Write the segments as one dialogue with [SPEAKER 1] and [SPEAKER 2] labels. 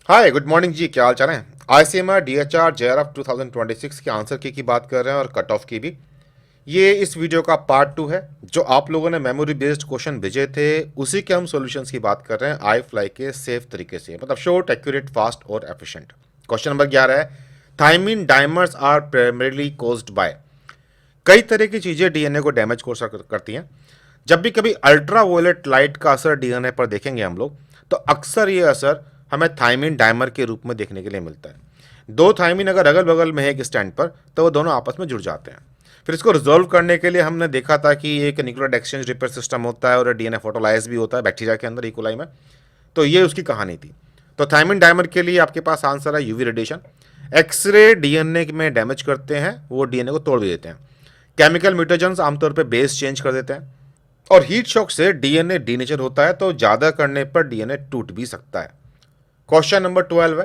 [SPEAKER 1] Hi good morning जी, क्या हाल चाल है। आईसीएमआर डीएचआर जेआरएफ 2026 के आंसर की बात कर रहे हैं और कट ऑफ की भी। ये इस वीडियो का पार्ट 2 है। जो आप लोगों ने मेमोरी बेस्ड क्वेश्चन भेजे थे उसी के हम सॉल्यूशंस की बात कर रहे हैं आई फ्लाई के सेफ तरीके से, मतलब शॉर्ट, एक्यूरेट, फास्ट और एफिशिएंट। क्वेश्चन नंबर 11 है, thymine dimers are primarily caused by. कई तरह की चीज़ें डीएनए को डैमेज करती हैं। जब भी कभी अल्ट्रा वायलेट लाइट का असर डीएनए पर देखेंगे हम लोग, तो अक्सर ये असर हमें थायमिन डायमर के रूप में देखने के लिए मिलता है। दो थायमिन अगर अगल बगल में है एक स्टैंड पर, तो वो दोनों आपस में जुड़ जाते हैं। फिर इसको रिजोल्व करने के लिए हमने देखा था कि एक न्यूक्लियर एक्सचेंज रिपेयर सिस्टम होता है और डीएनए फोटोलाइज भी होता है बैक्टीरिया के अंदर, इकोलाई में। तो ये उसकी कहानी थी। तो थायमिन डायमर के लिए आपके पास आंसर है यूवी रेडिएशन। एक्सरे डीएनए में डैमेज करते हैं, वो डीएनए को तोड़ भी देते हैं। केमिकल म्यूटेशंस आमतौर पे बेस चेंज कर देते हैं। और हीट शॉक से डीएनए डीनेचर होता है, तो ज़्यादा करने पर डीएनए टूट भी सकता है। क्वेश्चन नंबर 12 है,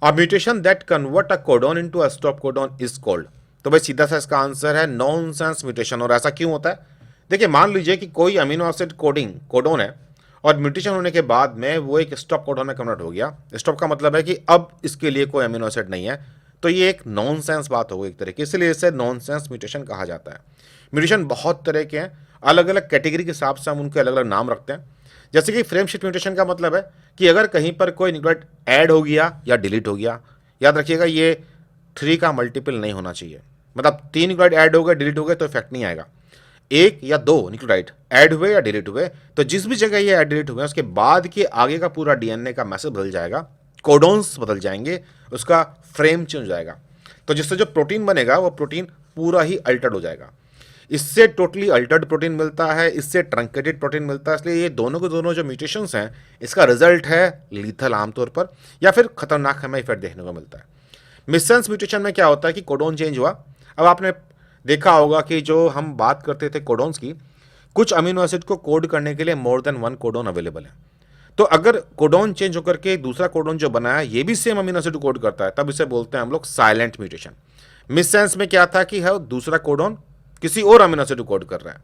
[SPEAKER 1] a mutation that convert a codon into a stop codon is called. तो भाई सीधा सा इसका आंसर है नॉनसेंस म्यूटेशन। और ऐसा क्यों होता है? देखिए, मान लीजिए कि कोई अमीनो एसिड कोडोन है और म्यूटेशन होने के बाद में वो एक स्टॉप कोडोन में कन्वर्ट हो गया। स्टॉप का मतलब है कि अब इसके लिए कोई अमीनो एसिड नहीं है। तो ये एक नॉनसेंस बात हो गई एक तरह की, इसलिए इसे नॉनसेंस म्यूटेशन कहा जाता है। म्यूटेशन बहुत तरह के हैं, अलग अलग कैटेगरी के हिसाब से हम उनके अलग अलग नाम रखते हैं। जैसे कि फ्रेम शिफ्ट म्यूटेशन का मतलब है कि अगर कहीं पर कोई न्यूक्लियोटाइड ऐड हो गया या डिलीट हो गया, याद रखिएगा ये 3 का मल्टीपल नहीं होना चाहिए। मतलब 3 न्यूक्लियोटाइड ऐड हो गए, डिलीट हो गए तो इफेक्ट नहीं आएगा। 1 या 2 न्यूक्लियोटाइड ऐड हुए या डिलीट हुए, तो जिस भी जगह ये ऐड डिलीट हुए उसके बाद के आगे का पूरा डीएनए का मैसेज बदल जाएगा, कोडोन्स बदल जाएंगे, उसका फ्रेम चेंज हो जाएगा। तो जिससे जो प्रोटीन बनेगा वो प्रोटीन पूरा ही अल्टर्ड हो जाएगा। इससे टोटली अल्टर्ड प्रोटीन मिलता है, इससे ट्रंकेटेड प्रोटीन मिलता है। इसलिए ये दोनों के दोनों जो म्यूटेशंस हैं, इसका रिजल्ट है लीथल आमतौर पर, या फिर खतरनाक हमें इफेक्ट देखने को मिलता है। मिससेंस म्यूटेशन में क्या होता है कि कोडोन चेंज हुआ। अब आपने देखा होगा कि जो हम बात करते थे कोडोन्स की, कुछ अमीनो एसिड को कोड करने के लिए मोर देन 1 कोडोन अवेलेबल है। तो अगर कोडोन चेंज होकर के दूसरा कोडोन जो बना है ये भी सेम अमीनो एसिड कोड करता है, तब इसे बोलते हैं हम लोग साइलेंट म्यूटेशन। मिससेंस में क्या था कि है दूसरा कोडोन किसी और अमीनो एसिड कोड कर रहा है।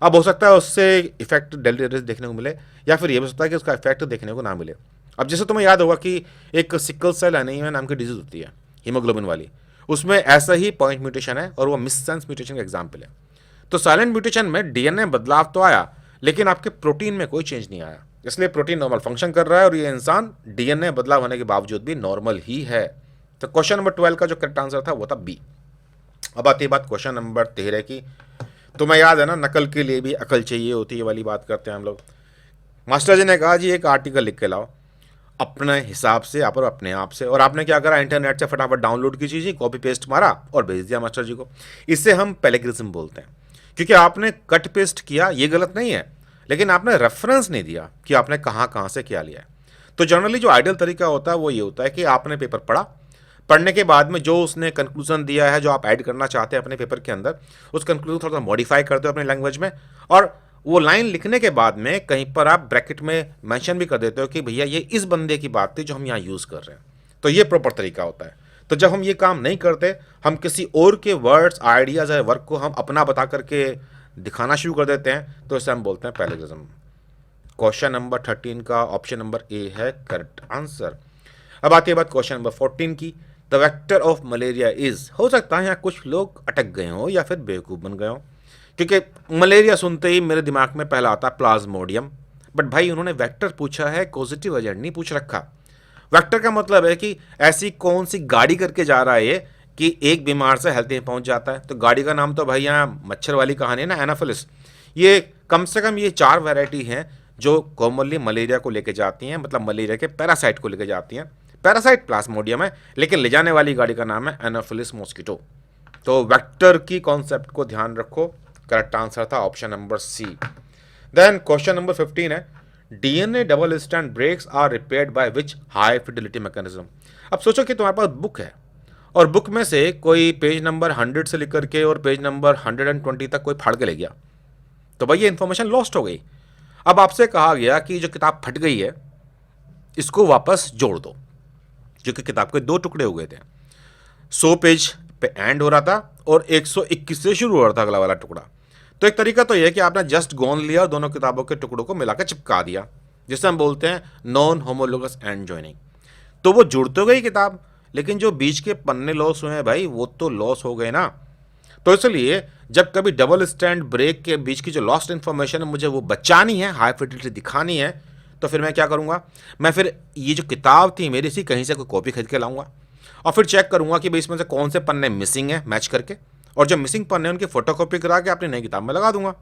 [SPEAKER 1] अब हो सकता है उससे इफेक्ट डेलीटेरियस देखने को मिले, या फिर ये भी हो सकता है कि उसका इफेक्ट देखने को ना मिले। अब जैसे तुम्हें याद होगा कि एक सिकल सेल एनीमिया नाम की डिजीज होती है, हीमोग्लोबिन वाली, उसमें ऐसा ही पॉइंट म्यूटेशन है और वो मिससेंस म्यूटेशन का एग्जाम्पल है। तो साइलेंट म्यूटेशन में डीएनए बदलाव तो आया, लेकिन आपके प्रोटीन में कोई चेंज नहीं आया, इसलिए प्रोटीन नॉर्मल फंक्शन कर रहा है और ये इंसान डीएनए बदलाव होने के बावजूद भी नॉर्मल ही है। तो क्वेश्चन नंबर 12 का जो करेक्ट आंसर था वो था बी। अब आती है बात क्वेश्चन नंबर 13 की। तुम्हें याद है ना, नकल के लिए भी अकल चाहिए होती है वाली बात करते हैं हम लोग। मास्टर जी ने कहा जी एक आर्टिकल लिख के लाओ अपने हिसाब से, आप और अपने आप से, और आपने क्या करा, इंटरनेट से फटाफट डाउनलोड की चीज़, कॉपी पेस्ट मारा और भेज दिया मास्टर जी को। इससे हम प्लेगरिज्म बोलते हैं, क्योंकि आपने कट पेस्ट किया, ये गलत नहीं है, लेकिन आपने रेफरेंस नहीं दिया कि आपने कहाँ कहाँ से क्या लिया है। तो जनरली जो आइडियल तरीका होता है वो ये होता है कि आपने पेपर पढ़ा, पढ़ने के बाद में जो उसने कंक्लूजन दिया है, जो आप ऐड करना चाहते हैं अपने पेपर के अंदर, उस कंक्लूजन थोड़ा सा मॉडिफाई कर दो अपने लैंग्वेज में, और वो लाइन लिखने के बाद में कहीं पर आप ब्रैकेट में मेंशन भी कर देते हो कि भैया ये इस बंदे की बात थी जो हम यहाँ यूज़ कर रहे हैं। तो ये प्रॉपर तरीका होता है। तो जब हम ये काम नहीं करते, हम किसी और के वर्ड्स, आइडियाज़ या वर्क को हम अपना बता करके दिखाना शुरू कर देते हैं, तो इसे हम बोलते हैं प्लेगरिज्म। क्वेश्चन नंबर 13 का ऑप्शन नंबर ए है करेक्ट आंसर। अब आती है बात क्वेश्चन नंबर 14 की। The vector of malaria is, हो सकता है यहाँ कुछ लोग अटक गए हों या फिर बेवकूफ़ बन गए हों, क्योंकि मलेरिया सुनते ही मेरे दिमाग में पहला आता है प्लाज्मोडियम। बट भाई उन्होंने वेक्टर पूछा है, पॉजिटिव एजेंट नहीं पूछ रखा। वेक्टर का मतलब है कि ऐसी कौन सी गाड़ी करके जा रहा है ये कि एक बीमार से हेल्थ में पहुंच जाता है। तो गाड़ी का नाम तो भाई यहाँ मच्छर वाली कहानी है ना, एनाफिलिस। ये कम से कम ये 4 वैरायटी हैं जो कॉमनली मलेरिया को लेके जाती हैं, मतलब मलेरिया के पैरासाइट को लेके जाती हैं। पैरासाइट प्लाज्मोडियम है, लेकिन ले जाने वाली गाड़ी का नाम है एनाफिलिस मॉस्किटो। तो वेक्टर की कॉन्सेप्ट को ध्यान रखो। करेक्ट आंसर था option number C. Then question number 15 है, DNA double strand breaks are repaired by which high fidelity mechanism. अब सोचो कि तुम्हारे पास बुक है और बुक में से कोई पेज नंबर 100 से लेकर के और पेज नंबर 120 तक कोई फाड़ के ले गया, तो भाई ये इन्फॉर्मेशन लॉस्ट हो गई। अब आपसे कहा गया कि जो किताब फट गई है इसको वापस जोड़ दो, जो कि किताब के 2 टुकड़े हो गए थे। 100 पेज पे एंड हो रहा था और 121 से शुरू हो रहा था अगला वाला टुकड़ा। तो एक तरीका तो यह है कि आपने जस्ट गोन लिया और दोनों किताबों के टुकड़ों को मिलाकर चिपका दिया, जिसे हम बोलते हैं नॉन होमोलोगस एंड जॉइनिंग। तो वो जुड़ तो गई किताब, लेकिन जो बीच के पन्ने लॉस हुए हैं भाई, वो तो लॉस हो गए ना। तो इसलिए जब कभी डबल स्टैंड ब्रेक के बीच की जो लॉस्ट इन्फॉर्मेशन है मुझे वो बचानी है, हाई फिडिलिटी दिखानी है, तो फिर मैं क्या करूँगा, मैं फिर ये जो किताब थी मेरी सी कहीं से कोई कॉपी खरीद के लाऊंगा और फिर चेक करूँगा कि भाई इसमें से कौन से पन्ने मिसिंग है मैच करके, और जो मिसिंग पन्ने उनकी फ़ोटोकॉपी करा के अपनी नई किताब में लगा दूंगा।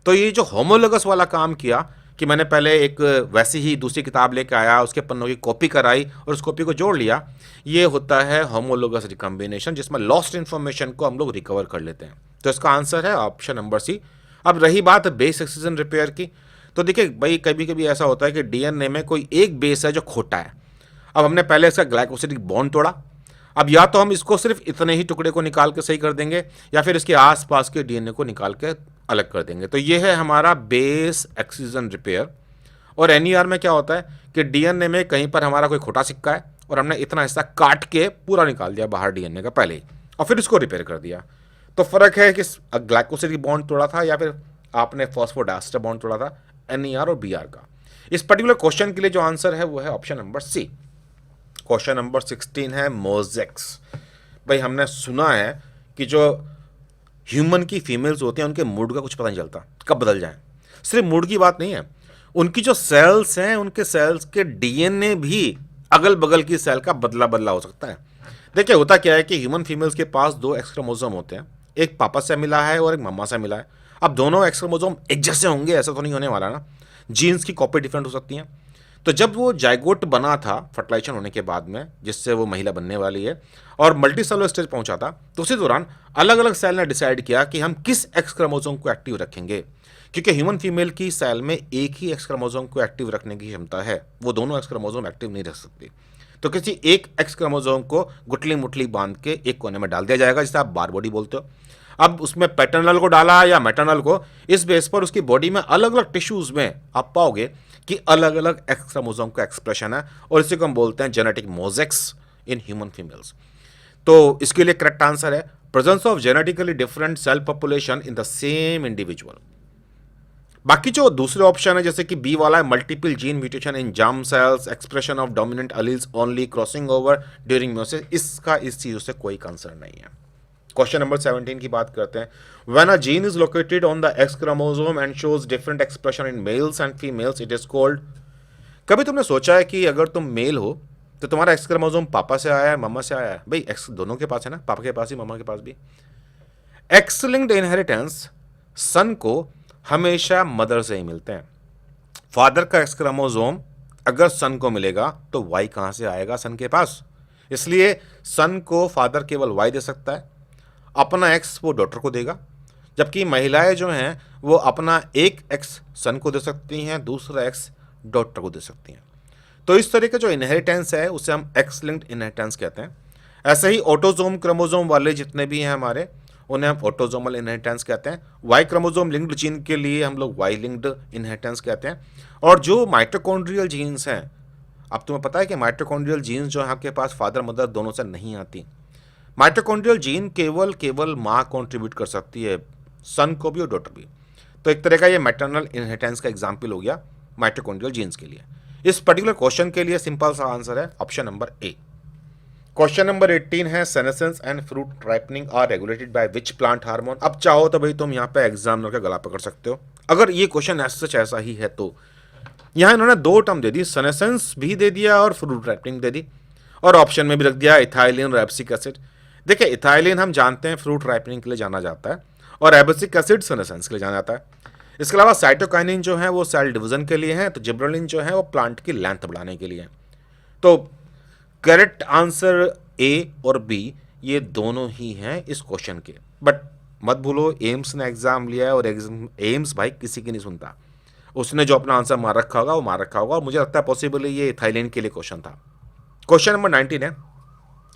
[SPEAKER 1] तो ये जो होमोलोगस वाला काम किया कि मैंने पहले एक वैसी ही दूसरी किताब लेके आया, उसके पन्नों की कॉपी कराई और उस कॉपी को जोड़ लिया, ये होता है होमोलोगस रिकम्बिनेशन, जिसमें लॉस्ट इन्फॉर्मेशन को हम लोग रिकवर कर लेते हैं। तो इसका आंसर है ऑप्शन नंबर सी। अब रही बात बेस एक्सचिजन रिपेयर की, तो देखिए भाई कभी कभी ऐसा होता है कि डीएनए में कोई एक बेस है जो खोटा है। अब हमने पहले इसका ग्लाइकोसिडिक बॉन्ड तोड़ा, अब या तो हम इसको सिर्फ इतने ही टुकड़े को निकाल के सही कर देंगे या फिर इसके आसपास के डीएनए को निकाल के अलग कर देंगे। तो ये है हमारा बेस एक्सचिजन रिपेयर। और एनईआर में क्या होता है कि डीएनए में कहीं पर हमारा कोई खोटा सिक्का है और हमने इतना हिस्सा काट के पूरा निकाल दिया बाहर डीएनए का पहले ही, और फिर इसको रिपेयर कर दिया। तो फर्क है कि ग्लाइकोसिडिक बॉन्ड तोड़ा था या फिर आपने फॉस्फोडाइस्टर बॉन्ड तोड़ा था, एनईआर और बीआर का। इस पर्टिकुलर क्वेश्चन के लिए जो आंसर है वो है option number C. Question number 16 है मोजेक्स। भाई हमने सुना है कि जो ह्यूमन की फीमेल्स होती हैं उनके मूड का कुछ पता नहीं चलता, कब बदल जाए। सिर्फ मूड की बात नहीं है, उनकी जो सेल्स हैं उनके सेल्स के डीएनए भी अगल बगल की सेल का बदला बदला हो सकता है। देखिए होता क्या है कि ह्यूमन फीमेल्स के पास दो एक्स क्रोमोसोम होते हैं, एक पापा से मिला है और एक मम्मा से मिला है। अब दोनों एक्स क्रोमोसोम एक जैसे होंगे ऐसा तो नहीं होने वाला ना, जीन्स की कॉपी डिफरेंट हो सकती हैं। तो जब वो जाइगोट बना था फर्टिलाइजेशन होने के बाद में, जिससे वो महिला बनने वाली है, और मल्टी सेलुलर स्टेज पहुंचा था, तो उसी दौरान अलग अलग सेल ने डिसाइड किया कि हम किस एक्स क्रोमोसोम को एक्टिव रखेंगे, क्योंकि ह्यूमन फीमेल की सेल में एक ही एक्स क्रोमोसोम को एक्टिव रखने की क्षमता है, वो दोनों एक्स क्रोमोसोम एक्टिव नहीं रख सकती। तो किसी एक एक्स क्रोमोसोम को गुटली मुटली बांध के एक कोने में डाल दिया जाएगा, जिसे आप बार बॉडी बोलते हो। अब उसमें पैटर्नल को डाला या मैटरनल को, इस बेस पर उसकी बॉडी में अलग अलग टिश्यूज में आप पाओगे कि अलग अलग एक्स क्रोमोसोम का एक्सप्रेशन है, और इसी को हम बोलते हैं genetic mosaics in human females. तो इसके लिए करेक्ट आंसर है presence of genetically different cell population in the same individual. बाकी जो दूसरे ऑप्शन है जैसे कि बी वाला है multiple gene mutation in germ cells, expression of dominant alleles only, crossing over during meiosis, इसका इस चीज़ों से कोई कंसर्न नहीं है। क्वेश्चन नंबर 17 की बात करते हैं। When a gene is located on the x chromosome and shows different expression in males and females, it is called. कभी तुमने सोचा है कि अगर तुम मेल हो तो तुम्हारा एक्स क्रोमोसोम पापा से आया है मम्मा से आया है? भाई एक्स दोनों के पास है ना, पापा के पास ही मम्मा के पास भी। एक्स लिंक्ड इनहेरिटेंस सन को हमेशा मदर से ही मिलते हैं। फादर का एक्स क्रोमोसोम अगर सन को मिलेगा तो वाई कहाँ से आएगा सन के पास, इसलिए सन को फादर केवल वाई दे सकता है, अपना एक्स वो डॉटर को देगा। जबकि महिलाएं जो हैं वो अपना एक एक्स सन को दे सकती हैं, दूसरा एक्स डॉटर को दे सकती हैं। तो इस तरह का जो इनहेरिटेंस है उसे हम एक्स लिंक्ड इनहेरिटेंस कहते हैं। ऐसे ही ऑटोजोम क्रोमोसोम वाले जितने भी हैं हमारे, उन्हें हम ऑटोजोमल इनहेरिटेंस कहते हैं। वाई क्रोमोसोम लिंक्ड जीन के लिए हम लोग वाई लिंक्ड इनहेरिटेंस कहते हैं। और जो माइटोकॉन्ड्रियल जीन्स हैं, अब तुम्हें पता है कि माइटोकॉन्ड्रियल जीन्स जो है आपके पास फादर मदर दोनों से नहीं आती। माइटोकॉन्ड्रियल जीन केवल माँ कॉन्ट्रीब्यूट कर सकती है, सन को भी और डॉटर भी। तो एक तरह का ये मैटरनल इनहेरिटेंस का एग्जाम्पल हो गया माइटोकॉन्ड्रियल जीन्स के लिए। इस पर्टिकुलर क्वेश्चन के लिए सिंपल सा आंसर है option number A. Question number 18 है senescence and fruit ripening are regulated by which plant hormone. अब चाहो तो भाई तुम यहाँ पे एग्जामिनर का गला पकड़ सकते हो, अगर ये क्वेश्चन ऐसा ही है तो। यहाँ इन्होंने दो टर्म दे दी, सेनेसेंस भी दे दिया और फ्रूट राइपनिंग दे दी, और ऑप्शन में भी रख दिया इथाइलिन रैप्सिक एसिड। देखिए इथाइलिन हम जानते हैं फ्रूट राइपनिंग के लिए जाना जाता है, और एब्सिक एसिड सेनेसेंस के लिए जाना जाता है। इसके अलावा साइटोकाइनिन जो है वो सेल डिवीजन के लिए है, तो जिब्रेलिन जो है वो प्लांट की लेंथ बढ़ाने के लिए है। तो करेक्ट आंसर ए और बी ये दोनों ही हैं इस क्वेश्चन के। बट मत भूलो एम्स ने एग्जाम लिया है, और एम्स भाई किसी की नहीं सुनता, उसने जो अपना आंसर मार रखा होगा वो मार रखा होगा, और मुझे लगता है पॉसिबली ये इथाइलिन के लिए क्वेश्चन था। क्वेश्चन नंबर 19 है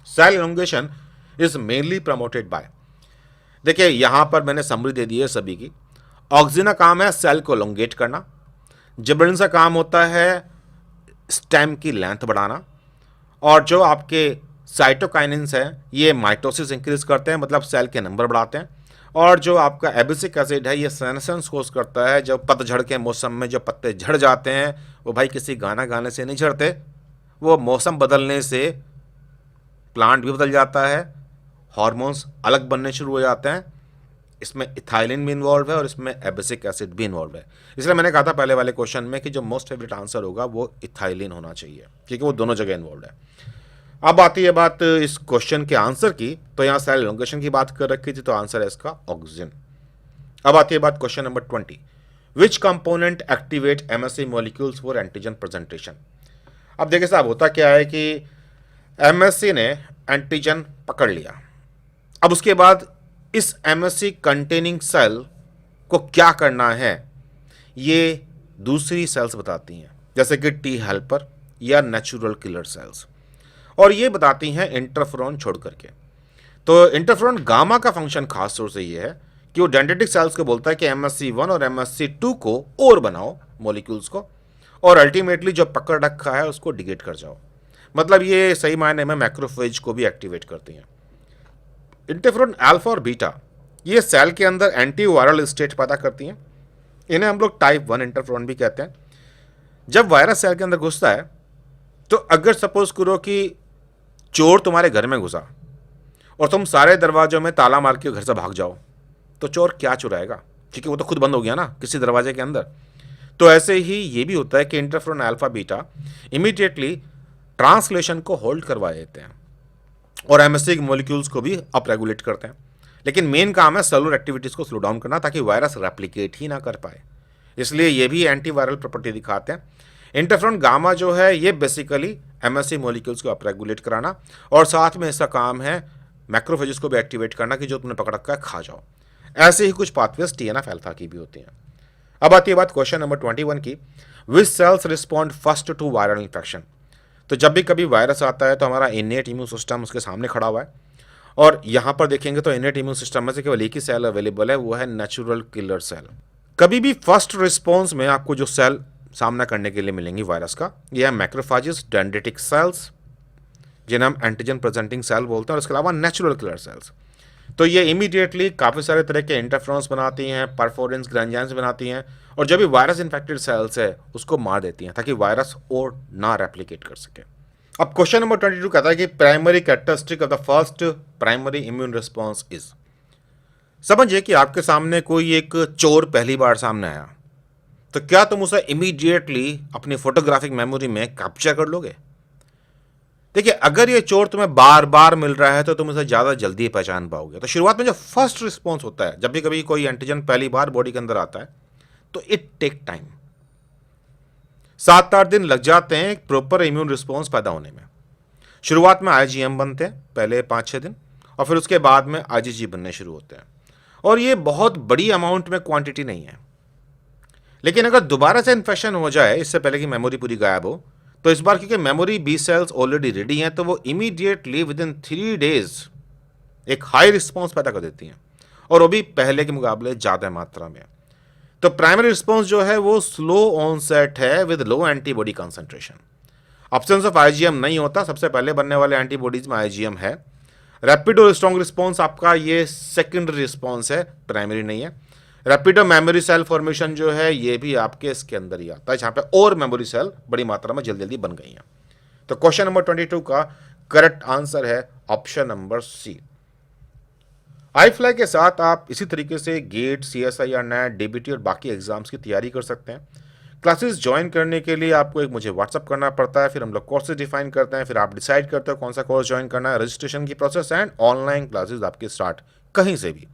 [SPEAKER 1] cell elongation is mainly promoted by. देखिए यहां पर मैंने समरी दे दी है सभी की। ऑक्सीजन का काम है सेल को इलोंगेट करना, जिब्रेलिन का काम होता है स्टेम की लेंथ बढ़ाना, और जो आपके साइटोकाइनिन्स हैं ये माइटोसिस इंक्रीज करते हैं, मतलब सेल के नंबर बढ़ाते हैं, और जो आपका एब्सिक एसिड है ये सेनेसेंस कोज करता है। जब पतझड़ के मौसम में जो पत्ते झड़ जाते हैं वो भाई किसी गाना गाने से नहीं झड़ते, वो मौसम बदलने से प्लांट भी बदल जाता है, हार्मोन्स अलग बनने शुरू हो जाते हैं, इसमें इथाइलिन भी इन्वॉल्व है और इसमें एब्सिक एसिड भी इन्वॉल्व है। इसलिए मैंने कहा था पहले वाले क्वेश्चन में कि जो मोस्ट फेवरेट आंसर होगा वो इथाइलिन होना चाहिए, क्योंकि वो दोनों जगह इन्वॉल्व है। अब आती है बात इस क्वेश्चन के आंसर की, तो यहाँ सेल एलोंगेशन की बात कर रखी थी, तो आंसर है इसका ऑक्सीजन। अब आती है बात question number 20, which component activate MSc molecules for antigen presentation. अब देखिए साहब, होता क्या है कि एमएससी ने एंटीजन पकड़ लिया, अब उसके बाद इस एमएससी कंटेनिंग सेल को क्या करना है ये दूसरी सेल्स बताती हैं, जैसे कि टी हेल्पर या नेचुरल किलर सेल्स, और ये बताती हैं इंटरफेरॉन छोड़ करके। तो इंटरफेरॉन गामा का फंक्शन खास तौर से ये है कि वो डेंड्रिटिक सेल्स को बोलता है कि MSC1 और MSC2 को और बनाओ मॉलिक्यूल्स को, और अल्टीमेटली जो पकड़ रखा है उसको डिग्रेड कर जाओ। मतलब ये सही मायने में मैक्रोफेज को भी एक्टिवेट करती हैं। इंटरफेरॉन अल्फा और बीटा ये सेल के अंदर एंटीवायरल स्टेट पैदा करती हैं, इन्हें हम लोग टाइप 1 इंटरफेरॉन भी कहते हैं। जब वायरस सेल के अंदर घुसता है तो अगर सपोज करो कि चोर तुम्हारे घर में घुसा और तुम सारे दरवाजों में ताला मार के घर से भाग जाओ, तो चोर क्या चुराएगा, क्योंकि वो तो खुद बंद हो गया ना किसी दरवाजे के अंदर। तो ऐसे ही ये भी होता है कि interferon alpha beta immediately translation को होल्ड करवा देते हैं और एमएससी मॉलिक्यूल्स को भी अप रेगुलेट करते हैं, लेकिन मेन काम है सेलुलर एक्टिविटीज को स्लो डाउन करना ताकि वायरस रेप्लिकेट ही ना कर पाए, इसलिए ये भी एंटीवायरल प्रॉपर्टी दिखाते हैं। इंटरफेरॉन गामा जो है ये बेसिकली एमएससी मॉलिक्यूल्स को अप रेगुलेट कराना, और साथ में इसका काम है मैक्रोफेजेस को भी एक्टिवेट करना कि जो तुमने पकड़ रखा है खा जाओ। ऐसे ही कुछ पाथवेज TNF अल्फा की भी होती हैं। अब आती है बात क्वेश्चन नंबर 21 की, which cells respond first to viral infection. तो जब भी कभी वायरस आता है तो हमारा इनेट इम्यून सिस्टम उसके सामने खड़ा हुआ है, और यहाँ पर देखेंगे तो इनेट इम्यून सिस्टम में से केवल एक ही सेल अवेलेबल है, वो है नेचुरल किलर सेल। कभी भी फर्स्ट रिस्पॉन्स में आपको जो सेल सामना करने के लिए मिलेंगी वायरस का, ये है मैक्रोफेजेस, डेंड्रिटिक सेल्स जिन्हें हम एंटीजन प्रेजेंटिंग सेल बोलते हैं, और इसके अलावा नेचुरल किलर सेल्स। तो ये इमीडिएटली काफ़ी सारे तरह के इंटरफेरॉन्स बनाती हैं, परफोरेंस, ग्रेन्जाइम्स बनाती हैं, और जब भी वायरस इन्फेक्टेड सेल्स है उसको मार देती हैं ताकि वायरस और ना रेप्लिकेट कर सके। अब क्वेश्चन नंबर 22 कहता है कि primary characteristic of the first primary immune response is. समझिए कि आपके सामने कोई एक चोर पहली बार सामने आया, तो क्या तुम उसे इमीडिएटली अपनी फोटोग्राफिक मेमोरी में कैप्चर कर लोगे? देखिए, अगर ये चोर तुम्हें बार बार मिल रहा है तो तुम इसे ज़्यादा जल्दी पहचान पाओगे। तो शुरुआत में जो फर्स्ट रिस्पॉन्स होता है, जब भी कभी कोई एंटीजन पहली बार बॉडी के अंदर आता है, तो इट टेक टाइम, 7-8 दिन लग जाते हैं एक प्रॉपर इम्यून रिस्पॉन्स पैदा होने में। शुरुआत में IgM बनते हैं पहले 5-6 दिन, और फिर उसके बाद में IgG बनने शुरू होते हैं, और ये बहुत बड़ी अमाउंट में क्वांटिटी नहीं है। लेकिन अगर दोबारा से इन्फेक्शन हो जाए इससे पहले कि मेमोरी पूरी गायब हो, तो इस बार क्योंकि memory B cells already ready हैं, तो वो इमीडिएटली विद इन 3 डेज एक हाई रिस्पॉन्स पैदा कर देती हैं, और वो भी पहले के मुकाबले ज़्यादा मात्रा में। तो प्राइमरी रिस्पॉन्स जो है वो स्लो ऑनसेट है with low antibody concentration. Absence of IgM नहीं होता, सबसे पहले बनने वाले एंटीबॉडीज में IgM है। रैपिड और स्ट्रॉन्ग रिस्पॉन्स आपका ये सेकेंडरी रिस्पॉन्स है, प्राइमरी नहीं है। रैपिड मेमोरी सेल फॉर्मेशन जो है ये भी आपके इसके अंदर ही आता है, जहाँ पे और मेमोरी सेल बड़ी मात्रा में जल्दी जल्दी बन गई हैं। तो क्वेश्चन नंबर 22 का करेक्ट आंसर है ऑप्शन नंबर सी। iFly के साथ आप इसी तरीके से गेट, CSI या NET, DBT और बाकी एग्जाम्स की तैयारी कर सकते हैं। क्लासेस ज्वाइन करने के लिए आपको एक मुझे व्हाट्सअप करना पड़ता है, फिर हम लोग कोर्सेज डिफाइन करते हैं, फिर आप डिसाइड करते हो कौन सा कोर्स ज्वाइन करना है, रजिस्ट्रेशन की प्रोसेस एंड ऑनलाइन क्लासेस आपके स्टार्ट कहीं से भी।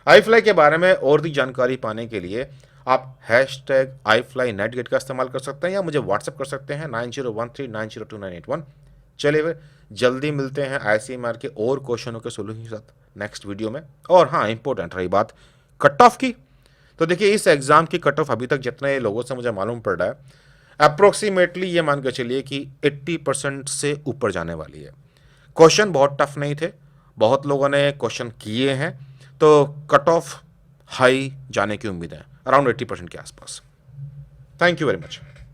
[SPEAKER 1] iFly के बारे में और भी जानकारी पाने के लिए आप #iFlyNetGate का इस्तेमाल कर सकते हैं या मुझे व्हाट्सअप कर सकते हैं 9013902981। चलिए फिर जल्दी मिलते हैं ICMR के और क्वेश्चनों के सोल्यूशन के साथ नेक्स्ट वीडियो में। और हाँ, इंपॉर्टेंट रही बात कट ऑफ की, तो देखिए इस एग्ज़ाम की कट ऑफ अभी तक जितने लोगों से मुझे मालूम पड़ रहा है, अप्रोक्सीमेटली ये मान के चलिए कि 80% से ऊपर जाने वाली है। क्वेश्चन बहुत टफ नहीं थे, बहुत लोगों ने क्वेश्चन किए हैं, तो कट ऑफ हाई जाने की उम्मीद है, अराउंड 80% के आसपास। Thank you very much.